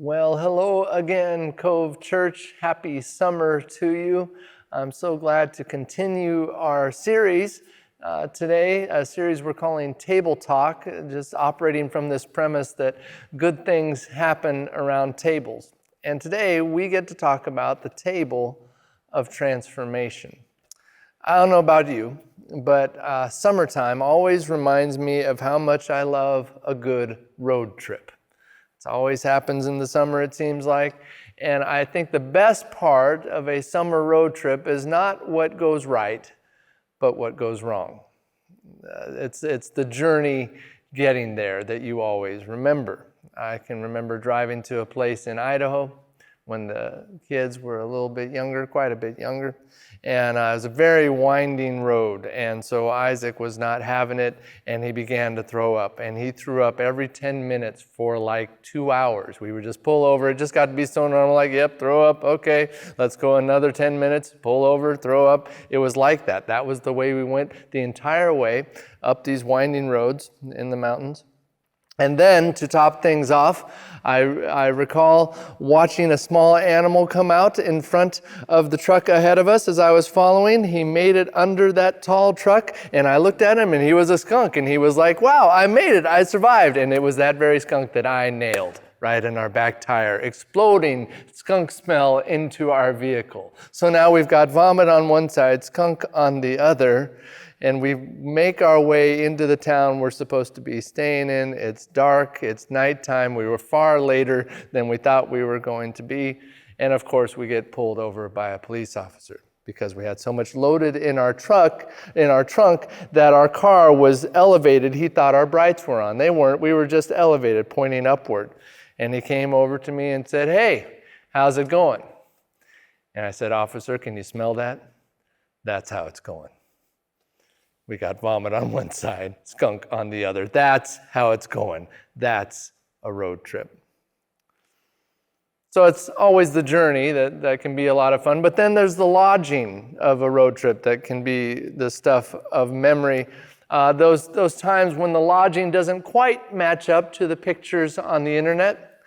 Well, hello again, Cove Church. Happy summer to you. I'm so glad to continue our series today, a series we're calling Table Talk, just operating from this premise that good things happen around tables. And today we get to talk about the table of transformation. I don't know about you, but summertime always reminds me of how much I love a good road trip. It always happens in the summer, it seems like. And I think the best part of a summer road trip is not what goes right, but what goes wrong. It's the journey getting there that you always remember. I can remember driving to a place in Idaho when the kids were a little bit younger, quite a bit younger. And it was a very winding road. And so Isaac was not having it, and he began to throw up. And he threw up every 10 minutes for like 2 hours. We would just pull over. It just got to be so normal, like, yep, throw up, okay, let's go another 10 minutes, pull over, throw up. It was like that. That was the way we went the entire way up these winding roads in the mountains. And then, to top things off, I recall watching a small animal come out in front of the truck ahead of us as I was following. He made it under that tall truck, and I looked at him, and he was a skunk, and he was like, wow, I made it, I survived. And it was that very skunk that I nailed right in our back tire, exploding skunk smell into our vehicle. So now we've got vomit on one side, skunk on the other, and we make our way into the town we're supposed to be staying in. It's dark, it's nighttime. We were far later than we thought we were going to be. And of course, we get pulled over by a police officer because we had so much loaded in our trunk, that our car was elevated. He thought our brights were on. They weren't. We were just elevated, pointing upward. And he came over to me and said, hey, how's it going? And I said, officer, can you smell that? That's how it's going. We got vomit on one side, skunk on the other. That's how it's going. That's a road trip. So it's always the journey that can be a lot of fun. But then there's the lodging of a road trip that can be the stuff of memory. Those times when the lodging doesn't quite match up to the pictures on the internet.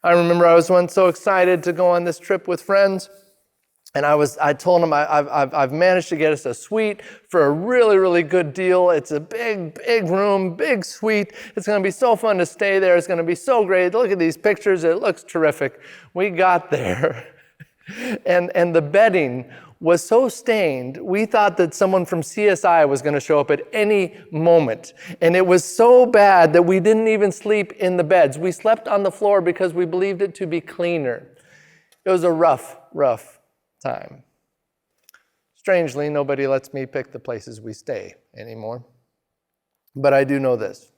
I remember I was once so excited to go on this trip with friends. And I told them I've managed to get us a suite for a really, really good deal. It's a big room, big suite. It's going to be so fun to stay there. It's going to be so great. Look at these pictures. It looks terrific. We got there, and the bedding was so stained, we thought that someone from CSI was going to show up at any moment. And it was so bad that we didn't even sleep in the beds. We slept on the floor because we believed it to be cleaner. It was a rough time. Strangely, nobody lets me pick the places we stay anymore. But I do know this.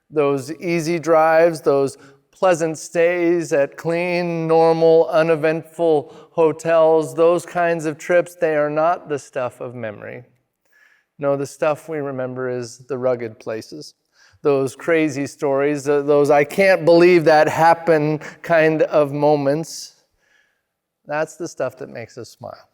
Those easy drives, those pleasant stays at clean, normal, uneventful hotels, those kinds of trips, they are not the stuff of memory. No, the stuff we remember is the rugged places. Those crazy stories, those I can't believe that happened kind of moments. That's the stuff that makes us smile.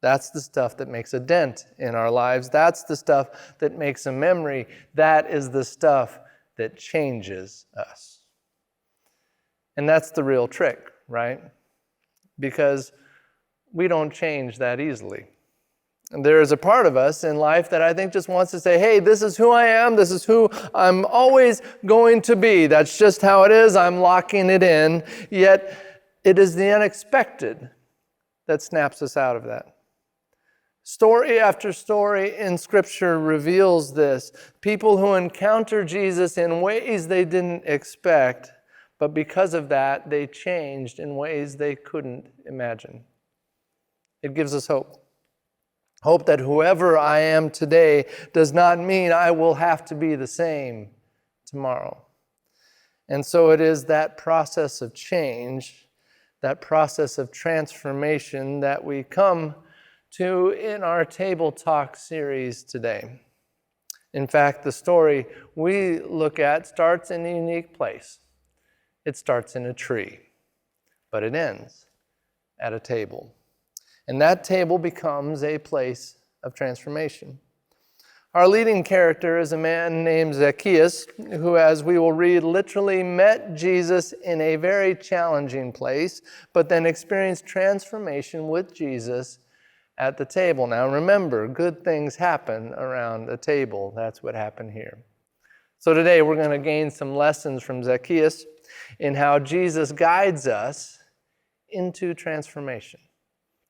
That's the stuff that makes a dent in our lives. That's the stuff that makes a memory. That is the stuff that changes us. And that's the real trick, right? Because we don't change that easily. And there is a part of us in life that I think just wants to say, hey, this is who I am. This is who I'm always going to be. That's just how it is. I'm locking it in. Yet it is the unexpected that snaps us out of that. Story after story in Scripture reveals this. People who encounter Jesus in ways they didn't expect, but because of that, they changed in ways they couldn't imagine. It gives us hope. Hope that whoever I am today does not mean I will have to be the same tomorrow. And so it is that process of change, that process of transformation that we come to in our Table Talk series today. In fact, the story we look at starts in a unique place. It starts in a tree, but it ends at a table. And that table becomes a place of transformation. Our leading character is a man named Zacchaeus, who, as we will read, literally met Jesus in a very challenging place, but then experienced transformation with Jesus at the table. Now remember, good things happen around a table. That's what happened here. So today we're going to gain some lessons from Zacchaeus in how Jesus guides us into transformation,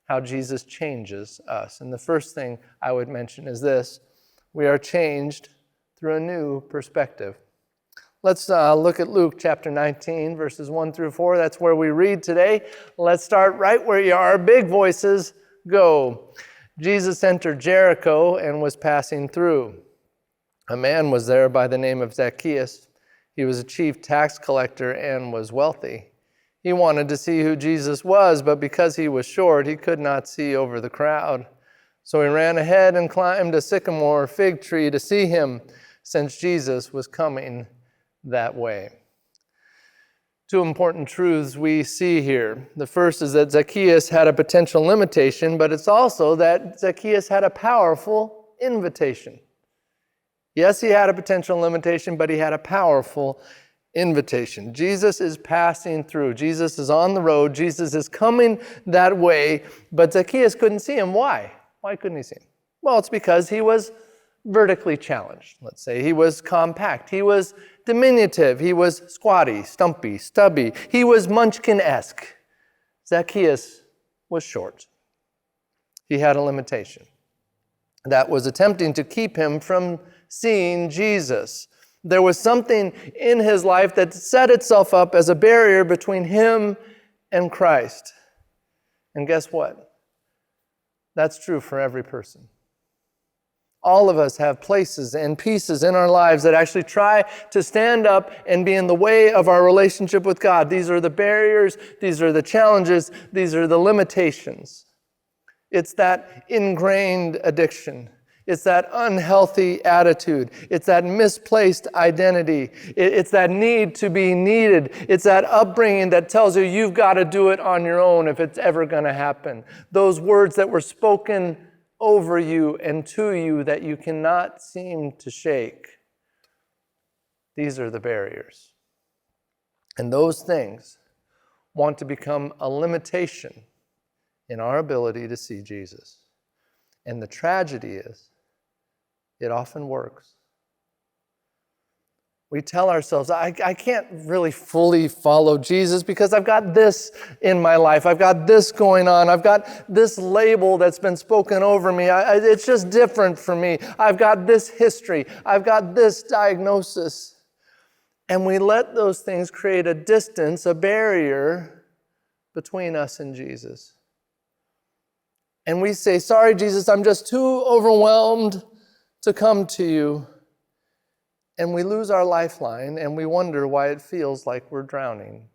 how Jesus changes us. And the first thing I would mention is this: we are changed through a new perspective. Let's look at Luke chapter 19, verses 1 through 4. That's where we read today. Let's start right where you are. Big voices, go. Jesus entered Jericho and was passing through. A man was there by the name of Zacchaeus. He was a chief tax collector and was wealthy. He wanted to see who Jesus was, but because he was short, he could not see over the crowd. So he ran ahead and climbed a sycamore fig tree to see him, since Jesus was coming that way. Two important truths we see here. The first is that Zacchaeus had a potential limitation, but it's also that Zacchaeus had a powerful invitation. Yes, he had a potential limitation, but he had a powerful invitation. Jesus is passing through. Jesus is on the road. Jesus is coming that way, but Zacchaeus couldn't see him. Why? Why couldn't he see him? Well, it's because he was vertically challenged. Let's say he was compact. He was diminutive. He was squatty, stumpy, stubby. He was Munchkin-esque. Zacchaeus was short. He had a limitation that was attempting to keep him from seeing Jesus. There was something in his life that set itself up as a barrier between him and Christ. And guess what? That's true for every person. All of us have places and pieces in our lives that actually try to stand up and be in the way of our relationship with God. These are the barriers, these are the challenges, these are the limitations. It's that ingrained addiction. It's that unhealthy attitude. It's that misplaced identity. It's that need to be needed. It's that upbringing that tells you you've got to do it on your own if it's ever going to happen. Those words that were spoken over you and to you that you cannot seem to shake. These are the barriers. And those things want to become a limitation in our ability to see Jesus. And the tragedy is, it often works. We tell ourselves, I can't really fully follow Jesus because I've got this in my life. I've got this going on. I've got this label that's been spoken over me. It's just different for me. I've got this history. I've got this diagnosis. And we let those things create a distance, a barrier between us and Jesus. And we say, sorry, Jesus, I'm just too overwhelmed to come to you. And we lose our lifeline, and we wonder why it feels like we're drowning.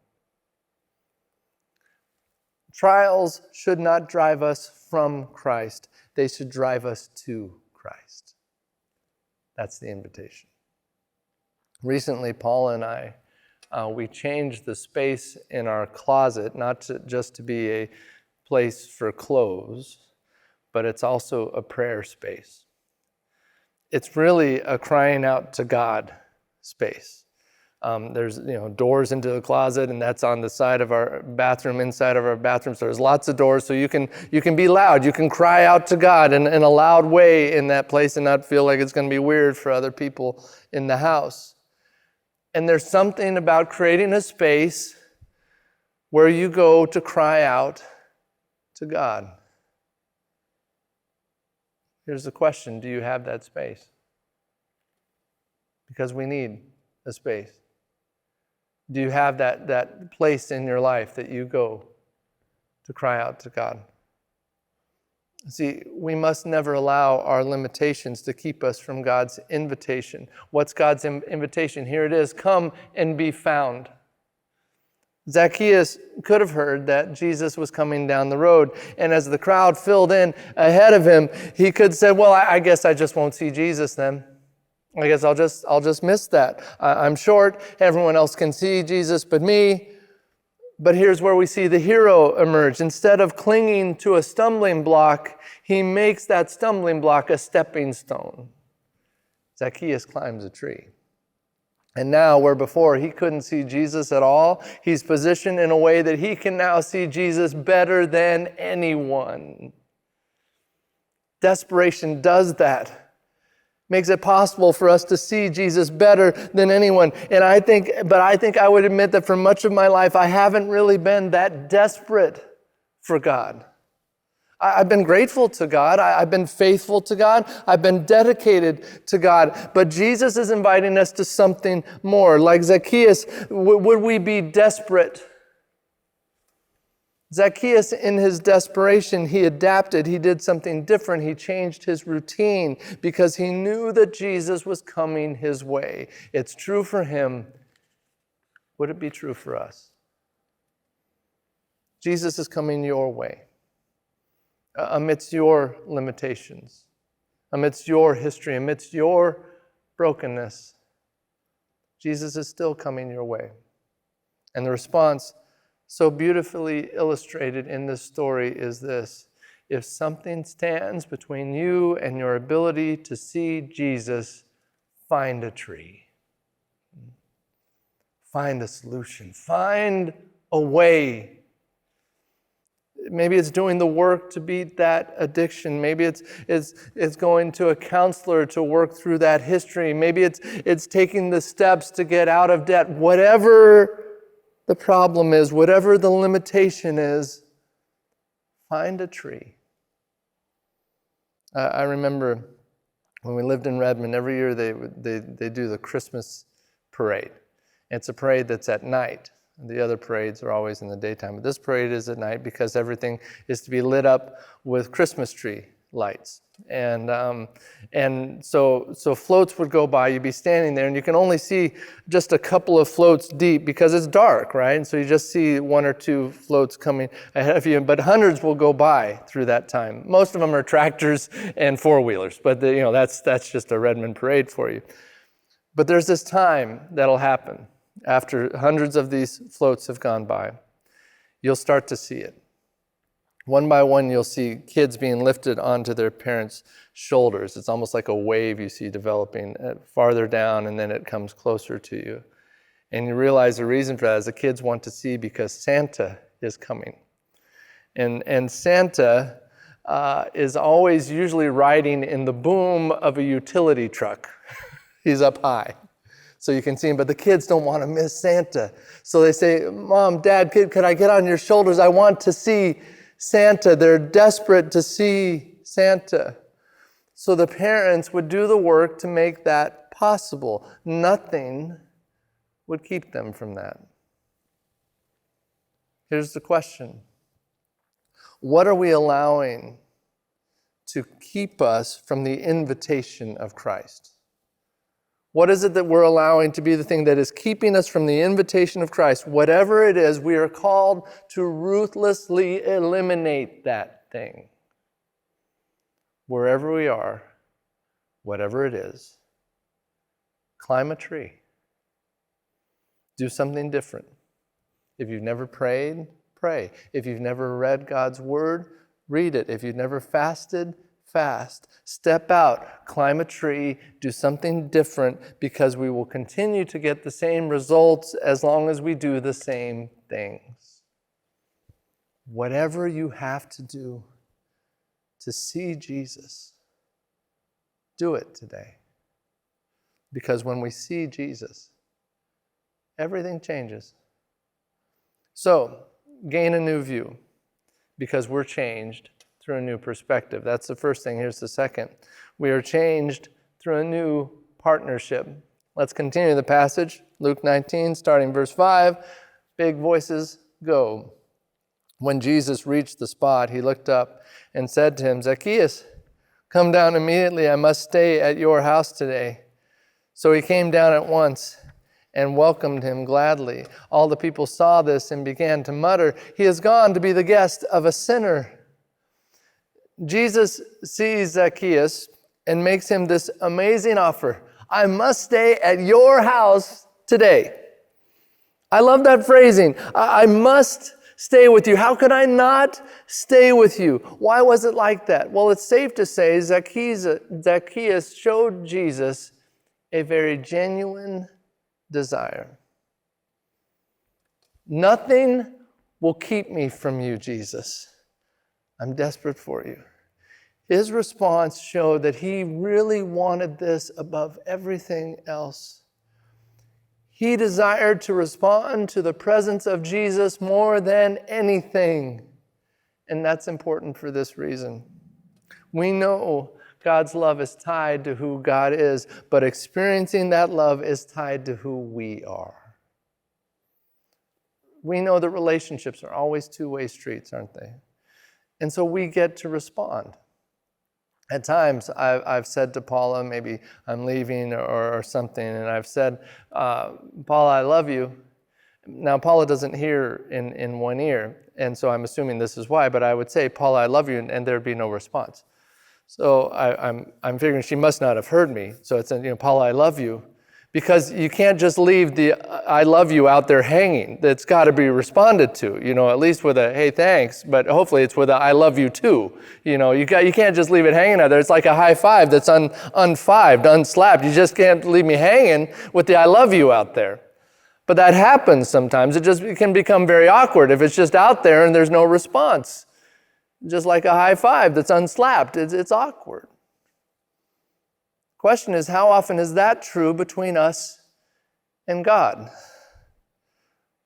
Trials should not drive us from Christ. They should drive us to Christ. That's the invitation. Recently, Paul and I, we changed the space in our closet, not just to be a place for clothes, but it's also a prayer space. It's really a crying out to God space. There's doors into the closet, and that's on the side of our bathroom, inside of our bathroom. So there's lots of doors, so you can be loud. You can cry out to God in a loud way in that place and not feel like it's going to be weird for other people in the house. And there's something about creating a space where you go to cry out to God. Here's the question: do you have that space? Because we need a space. Do you have that place in your life that you go to cry out to God? See, we must never allow our limitations to keep us from God's invitation. What's God's invitation? Here it is: come and be found. Zacchaeus could have heard that Jesus was coming down the road, and as the crowd filled in ahead of him, he could say, well, I guess I just won't see Jesus then. I guess I'll just miss that. I'm short, everyone else can see Jesus but me. But here's where we see the hero emerge. Instead of clinging to a stumbling block, he makes that stumbling block a stepping stone. Zacchaeus climbs a tree. And now, where before he couldn't see Jesus at all, he's positioned in a way that he can now see Jesus better than anyone. Desperation does that. Makes it possible for us to see Jesus better than anyone. And I think I would admit that for much of my life, I haven't really been that desperate for God. I've been grateful to God. I've been faithful to God. I've been dedicated to God. But Jesus is inviting us to something more. Like Zacchaeus, would we be desperate? Zacchaeus, in his desperation, he adapted. He did something different. He changed his routine because he knew that Jesus was coming his way. It's true for him. Would it be true for us? Jesus is coming your way. Amidst your limitations, amidst your history, amidst your brokenness, Jesus is still coming your way. And the response, so beautifully illustrated in this story, is this: if something stands between you and your ability to see Jesus, find a tree. Find a solution. Find a way. Maybe it's doing the work to beat that addiction. Maybe it's going to a counselor to work through that history. Maybe it's taking the steps to get out of debt. Whatever the problem is, whatever the limitation is, find a tree. I remember when we lived in Redmond, every year they do the Christmas parade. It's a parade that's at night. The other parades are always in the daytime, but this parade is at night because everything is to be lit up with Christmas tree lights. And so floats would go by, you'd be standing there, and you can only see just a couple of floats deep because it's dark, right? And so you just see one or two floats coming ahead of you, but hundreds will go by through that time. Most of them are tractors and four-wheelers, but that's just a Redmond parade for you. But there's this time that'll happen. After hundreds of these floats have gone by, you'll start to see it. One by one, you'll see kids being lifted onto their parents' shoulders. It's almost like a wave you see developing farther down, and then it comes closer to you. And you realize the reason for that is the kids want to see because Santa is coming. And Santa is always usually riding in the boom of a utility truck. He's up high, so you can see him, but the kids don't want to miss Santa. So they say, Mom, Dad, could I get on your shoulders? I want to see Santa. They're desperate to see Santa. So the parents would do the work to make that possible. Nothing would keep them from that. Here's the question. What are we allowing to keep us from the invitation of Christ? What is it that we're allowing to be the thing that is keeping us from the invitation of Christ? Whatever it is, we are called to ruthlessly eliminate that thing. Wherever we are, whatever it is, climb a tree. Do something different. If you've never prayed, pray. If you've never read God's word, read it. If you've never fasted, fast. Step out, climb a tree, do something different, because we will continue to get the same results as long as we do the same things. Whatever you have to do to see Jesus, do it today. Because when we see Jesus, everything changes. So, gain a new view, because we're changed through a new perspective. That's the first thing. Here's the second. We are changed through a new partnership. Let's continue the passage. Luke 19, starting verse 5. Big voices go. When Jesus reached the spot, he looked up and said to him, Zacchaeus, come down immediately. I must stay at your house today. So he came down at once and welcomed him gladly. All the people saw this and began to mutter, he has gone to be the guest of a sinner. Jesus sees Zacchaeus and makes him this amazing offer. I must stay at your house today. I love that phrasing. I must stay with you. How could I not stay with you? Why was it like that? Well, it's safe to say Zacchaeus showed Jesus a very genuine desire. Nothing will keep me from you, Jesus. I'm desperate for you. His response showed that he really wanted this above everything else. He desired to respond to the presence of Jesus more than anything. And that's important for this reason. We know God's love is tied to who God is, but experiencing that love is tied to who we are. We know that relationships are always two-way streets, aren't they? And so we get to respond. At times, I've said to Paula, maybe I'm leaving or something, and I've said, Paula, I love you. Now, Paula doesn't hear in one ear, and so I'm assuming this is why, but I would say, Paula, I love you, and there'd be no response. So I'm figuring she must not have heard me. So it's, Paula, I love you. Because you can't just leave the I love you out there hanging. It's got to be responded to, at least with a, hey, thanks, but hopefully it's with a I love you too. You can't just leave it hanging out there. It's like a high five that's unfived, unslapped. You just can't leave me hanging with the I love you out there. But that happens sometimes. It can become very awkward if it's just out there and there's no response. Just like a high five that's unslapped. It's awkward. Question is, how often is that true between us and God?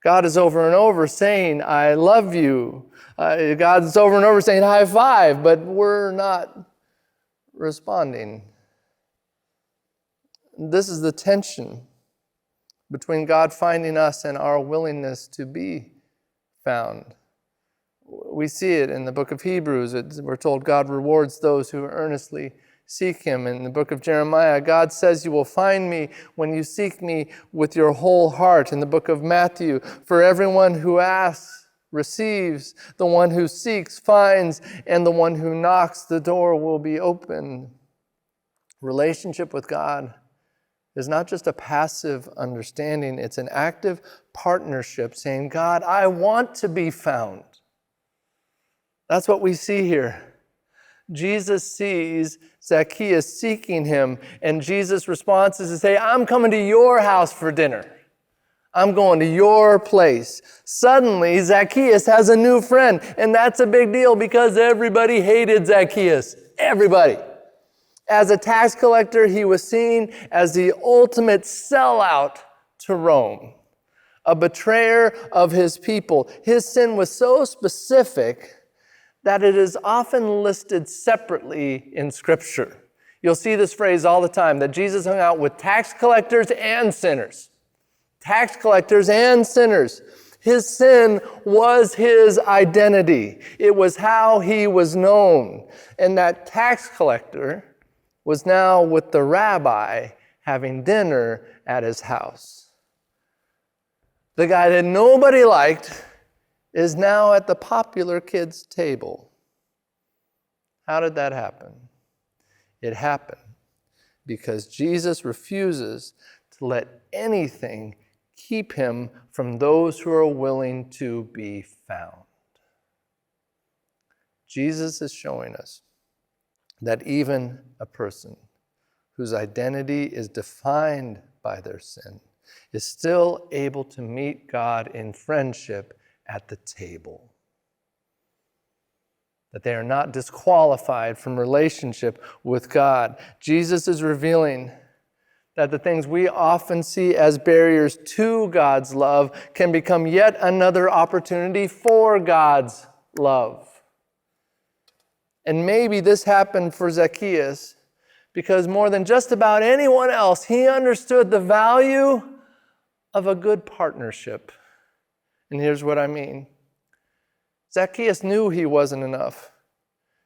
God is over and over saying, I love you. God is over and over saying, high five, but we're not responding. This is the tension between God finding us and our willingness to be found. We see it in the book of Hebrews. We're told God rewards those who earnestly seek him. In the book of Jeremiah, God says, you will find me when you seek me with your whole heart. In the book of Matthew, for everyone who asks receives, the one who seeks finds, and the one who knocks, the door will be open. Relationship with God is not just a passive understanding, it's an active partnership saying, God, I want to be found. That's what we see here. Jesus sees Zacchaeus seeking him, and Jesus' response is to say, I'm coming to your house for dinner. I'm going to your place. Suddenly, Zacchaeus has a new friend, and that's a big deal because everybody hated Zacchaeus. Everybody. As a tax collector, he was seen as the ultimate sellout to Rome, a betrayer of his people. His sin was so specific that it is often listed separately in Scripture. You'll see this phrase all the time, that Jesus hung out with tax collectors and sinners. Tax collectors and sinners. His sin was his identity. It was how he was known. And that tax collector was now with the rabbi having dinner at his house. The guy that nobody liked is now at the popular kids' table. How did that happen? It happened because Jesus refuses to let anything keep him from those who are willing to be found. Jesus is showing us that even a person whose identity is defined by their sin is still able to meet God in friendship at the table. That they are not disqualified from relationship with God. Jesus is revealing that the things we often see as barriers to God's love can become yet another opportunity for God's love. And maybe this happened for Zacchaeus because more than just about anyone else, he understood the value of a good partnership. And here's what I mean. Zacchaeus knew he wasn't enough.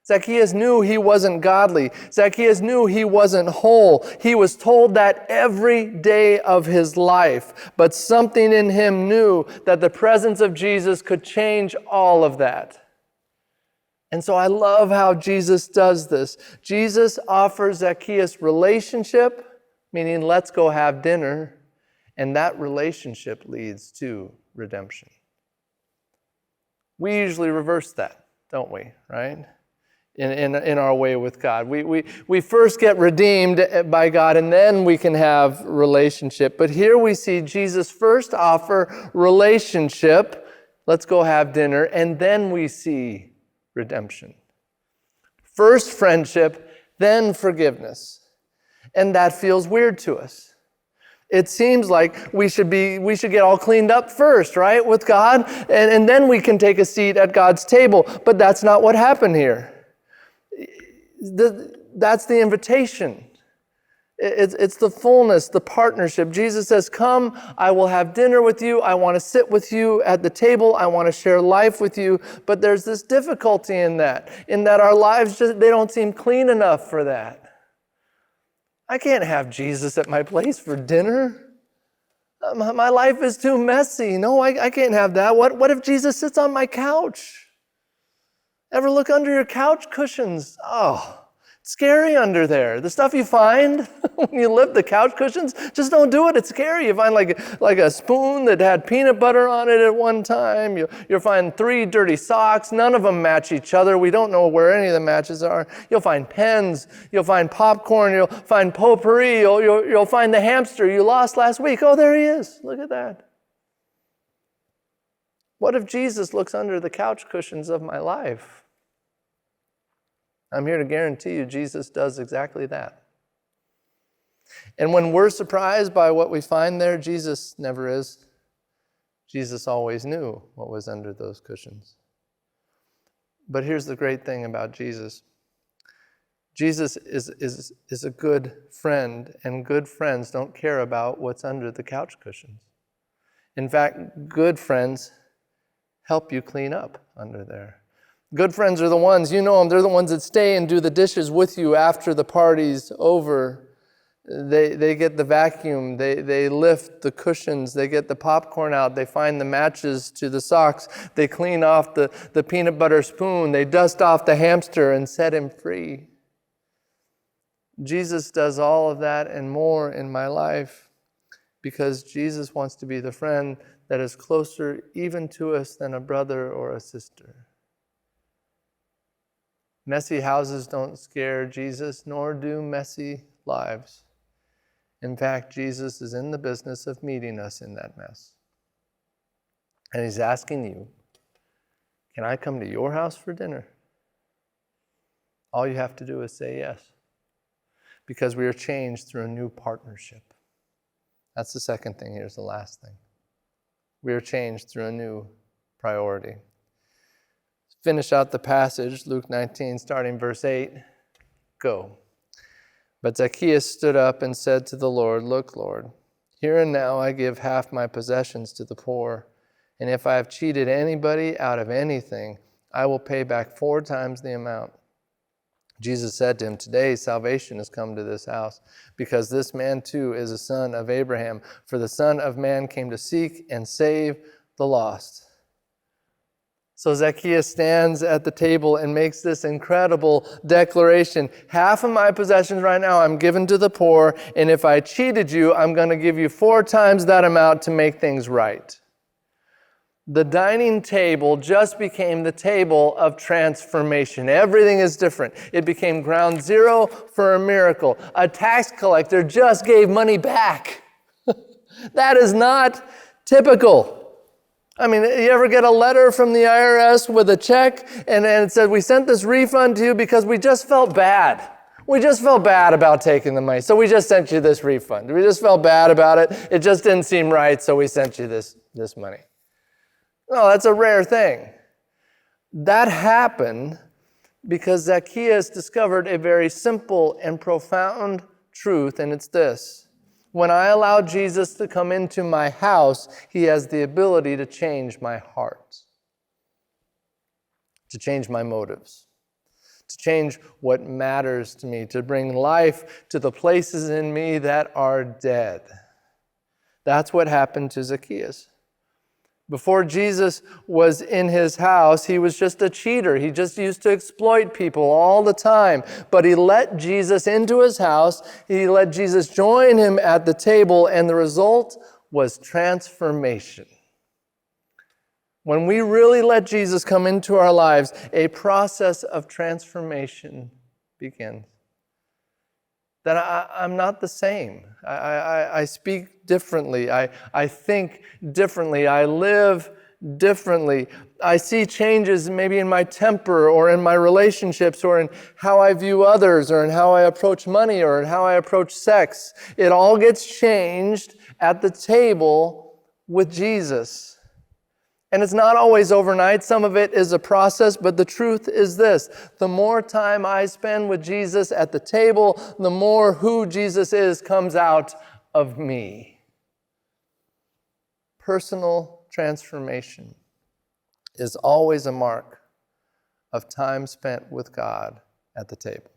Zacchaeus knew he wasn't godly. Zacchaeus knew he wasn't whole. He was told that every day of his life. But something in him knew that the presence of Jesus could change all of that. And so I love how Jesus does this. Jesus offers Zacchaeus relationship, meaning let's go have dinner. And that relationship leads to redemption. We usually reverse that, don't we, right? in our way with God. We first get redeemed by God, and then we can have relationship. But here we see Jesus first offer relationship. Let's go have dinner. And then we see redemption. First friendship, then forgiveness. And that feels weird to us. It seems like we should get all cleaned up first, right, with God, and then we can take a seat at God's table. But that's not what happened here. That's the invitation. It's the fullness, the partnership. Jesus says, come, I will have dinner with you. I want to sit with you at the table. I want to share life with you. But there's this difficulty in that our lives they don't seem clean enough for that. I can't have Jesus at my place for dinner. My life is too messy. No, I can't have that. What if Jesus sits on my couch? Ever look under your couch cushions? Oh, it's scary under there. The stuff you find when you lift the couch cushions, just don't do it. It's scary. You find like a spoon that had peanut butter on it at one time. You'll find 3 dirty socks. None of them match each other. We don't know where any of the matches are. You'll find pens. You'll find popcorn. You'll find potpourri. You'll find the hamster you lost last week. Oh, there he is. Look at that. What if Jesus looks under the couch cushions of my life? I'm here to guarantee you Jesus does exactly that. And when we're surprised by what we find there, Jesus never is. Jesus always knew what was under those cushions. But here's the great thing about Jesus. Jesus is a good friend, and good friends don't care about what's under the couch cushions. In fact, good friends help you clean up under there. Good friends are the ones, you know them, they're the ones that stay and do the dishes with you after the party's over. They get the vacuum, they lift the cushions, they get the popcorn out, they find the matches to the socks, they clean off the peanut butter spoon, they dust off the hamster and set him free. Jesus does all of that and more in my life because Jesus wants to be the friend that is closer even to us than a brother or a sister. Messy houses don't scare Jesus, nor do messy lives. In fact, Jesus is in the business of meeting us in that mess. And he's asking you, can I come to your house for dinner? All you have to do is say yes. Because we are changed through a new partnership. That's the second thing. Here's the last thing. We are changed through a new priority. Finish out the passage, Luke 19, starting verse 8. Go. But Zacchaeus stood up and said to the Lord, look, Lord, here and now I give half my possessions to the poor, and if I have cheated anybody out of anything, I will pay back 4 times the amount. Jesus said to him, today salvation has come to this house, because this man too is a son of Abraham. For the Son of Man came to seek and save the lost. So Zacchaeus stands at the table and makes this incredible declaration. Half of my possessions right now I'm giving to the poor, and if I cheated you, I'm going to give you 4 times that amount to make things right. The dining table just became the table of transformation. Everything is different. It became ground zero for a miracle. A tax collector just gave money back. That is not typical. I mean, you ever get a letter from the IRS with a check and it said, we sent this refund to you because we just felt bad. We just felt bad about taking the money, so we just sent you this refund. We just felt bad about it. It just didn't seem right, so we sent you this money. No, that's a rare thing. That happened because Zacchaeus discovered a very simple and profound truth, and it's this. When I allow Jesus to come into my house, he has the ability to change my heart, to change my motives, to change what matters to me, to bring life to the places in me that are dead. That's what happened to Zacchaeus. Before Jesus was in his house, he was just a cheater. He just used to exploit people all the time. But he let Jesus into his house. He let Jesus join him at the table, and the result was transformation. When we really let Jesus come into our lives, a process of transformation begins. That I'm not the same. I speak differently. I think differently. I live differently. I see changes maybe in my temper or in my relationships or in how I view others or in how I approach money or in how I approach sex. It all gets changed at the table with Jesus. And it's not always overnight. Some of it is a process, but the truth is this. The more time I spend with Jesus at the table, the more who Jesus is comes out of me. Personal transformation is always a mark of time spent with God at the table.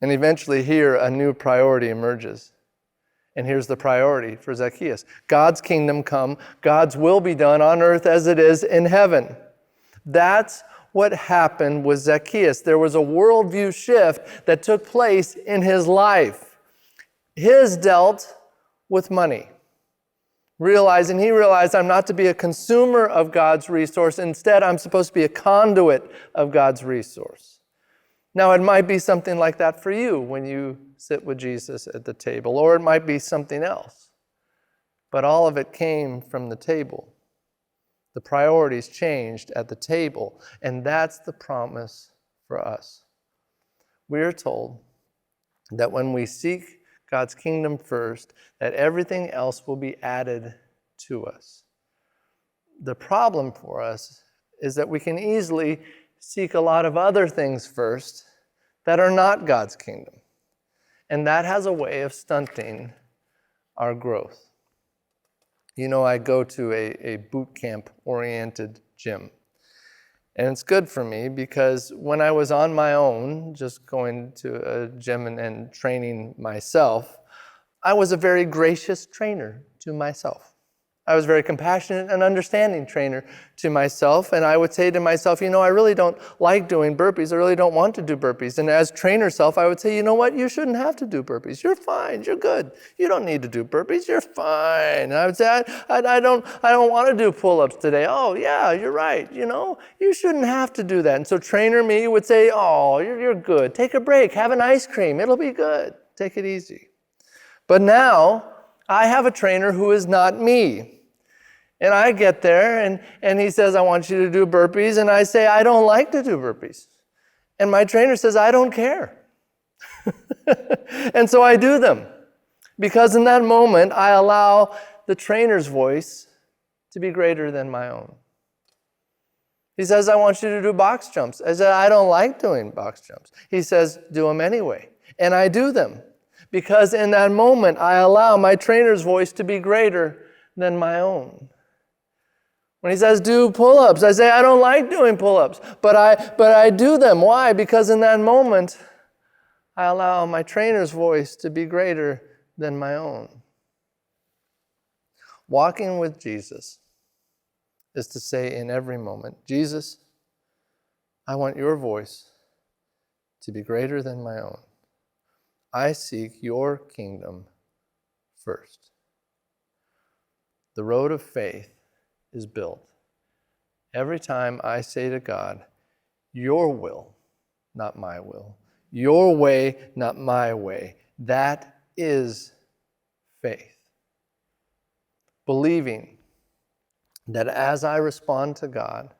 And eventually here, a new priority emerges. And here's the priority for Zacchaeus. God's kingdom come, God's will be done on earth as it is in heaven. That's what happened with Zacchaeus. There was a worldview shift that took place in his life. His dealt with money. He realized I'm not to be a consumer of God's resource. Instead, I'm supposed to be a conduit of God's resource. Now, it might be something like that for you when you sit with Jesus at the table, or it might be something else. But all of it came from the table. The priorities changed at the table, and that's the promise for us. We are told that when we seek God's kingdom first, that everything else will be added to us. The problem for us is that we can easily seek a lot of other things first that are not God's kingdom. And that has a way of stunting our growth. You know, I go to a boot camp-oriented gym. And it's good for me because when I was on my own, just going to a gym and training myself, I was a very gracious trainer to myself. I was a very compassionate and understanding trainer to myself, and I would say to myself, I really don't like doing burpees. I really don't want to do burpees. And as trainer self, I would say, you know what? You shouldn't have to do burpees. You're fine. You're good. You don't need to do burpees. You're fine. And I would say, I don't want to do pull-ups today. Oh, yeah, you're right. You shouldn't have to do that. And so trainer me would say, oh, you're good. Take a break. Have an ice cream. It'll be good. Take it easy. But now I have a trainer who is not me. And I get there, and he says, I want you to do burpees. And I say, I don't like to do burpees. And my trainer says, I don't care. And so I do them. Because in that moment, I allow the trainer's voice to be greater than my own. He says, I want you to do box jumps. I said, I don't like doing box jumps. He says, do them anyway. And I do them. Because in that moment, I allow my trainer's voice to be greater than my own. When he says, do pull-ups, I say, I don't like doing pull-ups, but I do them. Why? Because in that moment, I allow my trainer's voice to be greater than my own. Walking with Jesus is to say in every moment, Jesus, I want your voice to be greater than my own. I seek your kingdom first. The road of faith is built every time I say to God, your will, not my will. Your way, not my way. That is faith. Believing that as I respond to God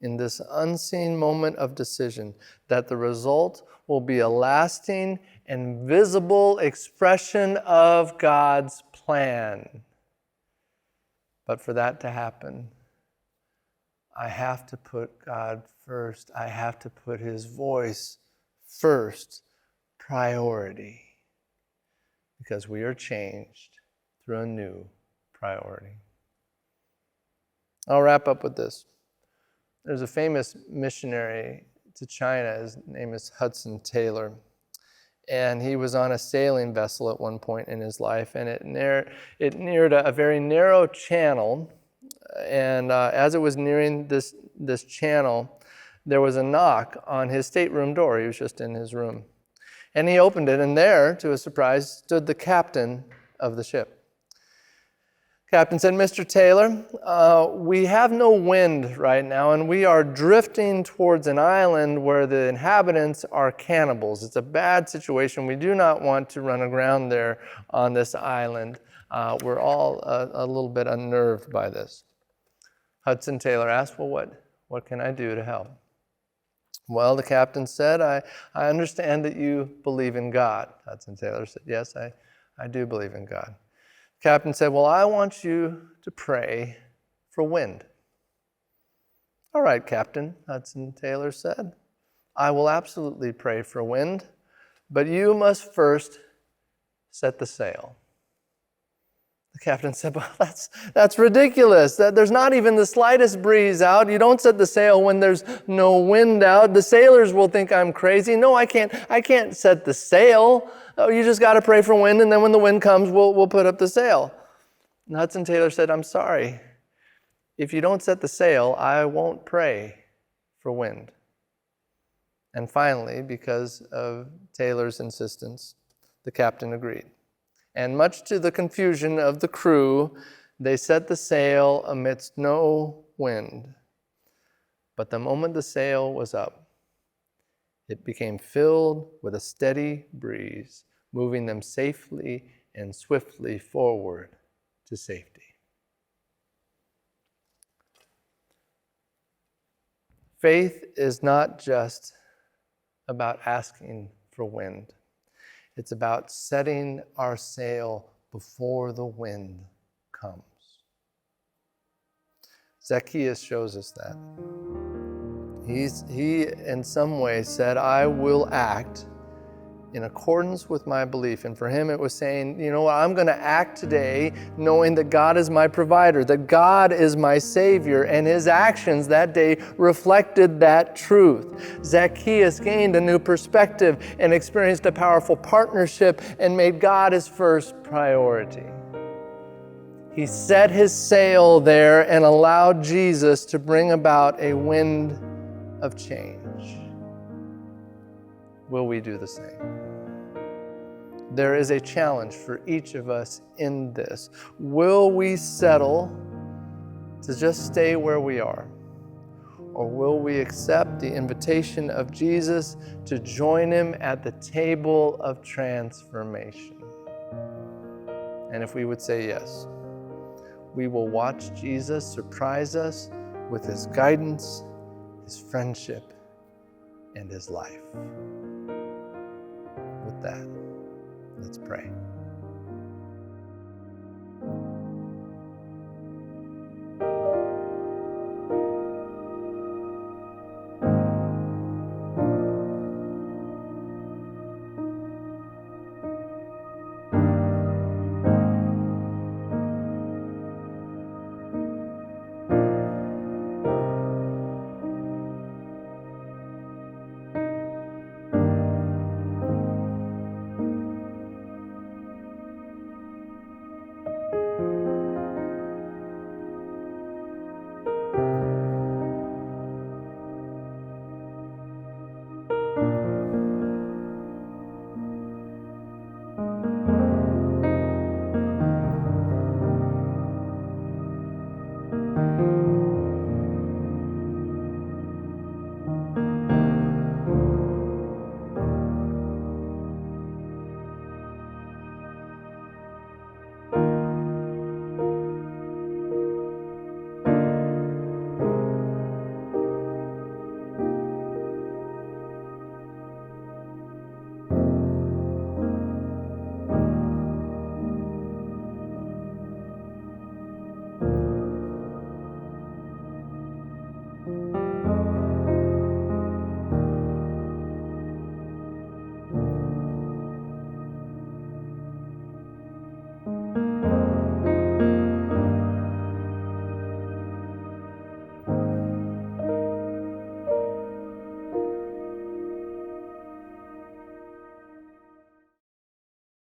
in this unseen moment of decision, that the result will be a lasting and visible expression of God's plan. But for that to happen, I have to put God first. I have to put his voice first, priority, because we are changed through a new priority. I'll wrap up with this. There's a famous missionary to China. His name is Hudson Taylor. And he was on a sailing vessel at one point in his life, and it neared a very narrow channel. And as it was nearing this channel, there was a knock on his stateroom door. He was just in his room. And he opened it, and there, to his surprise, stood the captain of the ship. Captain said, Mr. Taylor, we have no wind right now, and we are drifting towards an island where the inhabitants are cannibals. It's a bad situation. We do not want to run aground there on this island. We're all a little bit unnerved by this. Hudson Taylor asked, well, what can I do to help? Well, the captain said, I understand that you believe in God. Hudson Taylor said, yes, I do believe in God. The captain said, well, I want you to pray for wind. All right, Captain, Hudson Taylor said, I will absolutely pray for wind, but you must first set the sail. The captain said, well, that's ridiculous. There's not even the slightest breeze out. You don't set the sail when there's no wind out. The sailors will think I'm crazy. No, I can't set the sail. Oh, you just got to pray for wind, and then when the wind comes, we'll put up the sail. And Hudson Taylor said, I'm sorry. If you don't set the sail, I won't pray for wind. And finally, because of Taylor's insistence, the captain agreed. And much to the confusion of the crew, they set the sail amidst no wind. But the moment the sail was up, it became filled with a steady breeze, moving them safely and swiftly forward to safety. Faith is not just about asking for wind. It's about setting our sail before the wind comes. Zacchaeus shows us that. He in some way said, I will act in accordance with my belief. And for him, it was saying, you know what, I'm going to act today knowing that God is my provider, that God is my Savior, and his actions that day reflected that truth. Zacchaeus gained a new perspective and experienced a powerful partnership and made God his first priority. He set his sail there and allowed Jesus to bring about a wind of change. Will we do the same? There is a challenge for each of us in this. Will we settle to just stay where we are? Or will we accept the invitation of Jesus to join him at the table of transformation? And if we would say yes, we will watch Jesus surprise us with his guidance, his friendship, and his life. With that, let's pray.